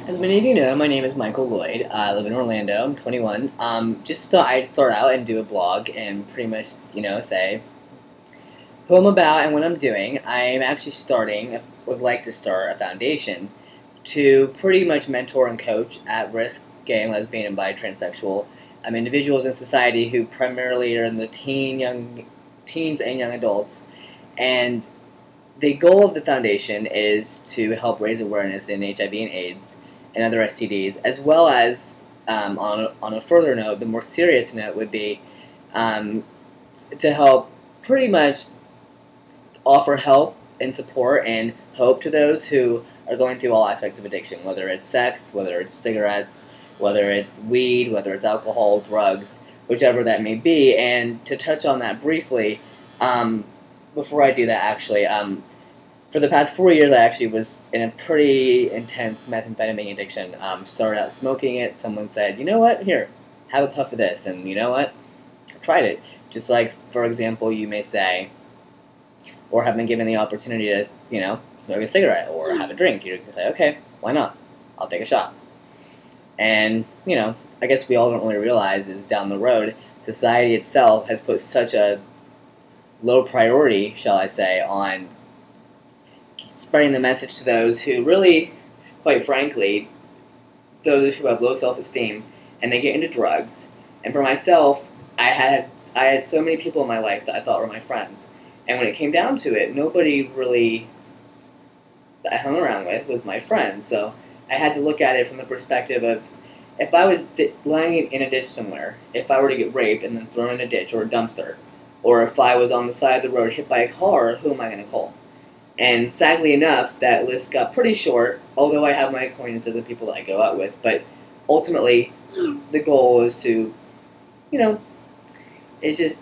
As many of you know, my name is Michael Lloyd. I live in Orlando. I'm 21. Just thought I'd start out and do a blog and pretty much, say who I'm about and what I'm doing. I'm actually would like to start a foundation to pretty much mentor and coach at-risk gay and lesbian and bi transsexual individuals in society who primarily are in the teens and young adults. And the goal of the foundation is to help raise awareness in HIV and AIDS and other STDs, as well as, on a further note, the more serious note would be to help pretty much offer help and support and hope to those who are going through all aspects of addiction, whether it's sex, whether it's cigarettes, whether it's weed, whether it's alcohol, drugs, whichever that may be. And to touch on that briefly, before I do that, actually, for the past 4 years, I actually was in a pretty intense methamphetamine addiction. Started out smoking it. Someone said, you know what, here, have a puff of this. And you know what? I tried it. Just like, for example, you may say, or have been given the opportunity to, smoke a cigarette or have a drink. You can say, okay, why not? I'll take a shot. And, I guess we all don't really realize is down the road, society itself has put such a low priority, shall I say, on spreading the message to those who really, quite frankly, those who have low self-esteem and they get into drugs. And for myself, I had so many people in my life that I thought were my friends. And when it came down to it, nobody really that I hung around with was my friend. So I had to look at it from the perspective of, if I was lying in a ditch somewhere, if I were to get raped and then thrown in a ditch or a dumpster, or if I was on the side of the road hit by a car, who am I going to call? And sadly enough, that list got pretty short, although I have my acquaintances and people that I go out with. But ultimately, the goal is to, it's just,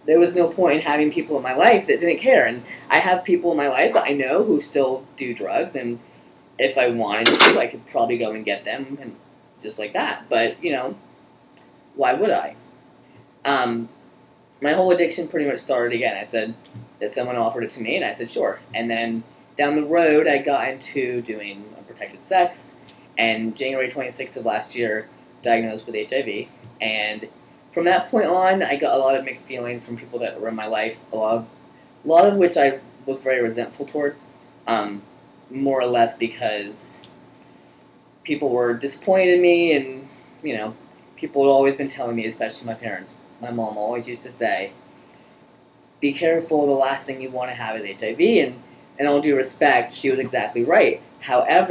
there was no point in having people in my life that didn't care. And I have people in my life that I know who still do drugs, and if I wanted to, I could probably go and get them, and just like that. But, why would I? My whole addiction pretty much started again. I said that someone offered it to me, and I said sure. And then down the road, I got into doing unprotected sex, and January 26th of last year, diagnosed with HIV. And from that point on, I got a lot of mixed feelings from people that were in my life, a lot of which I was very resentful towards, more or less because people were disappointed in me, and, people had always been telling me, especially my parents. My mom always used to say, be careful, the last thing you want to have is HIV, and in all due respect, she was exactly right. However,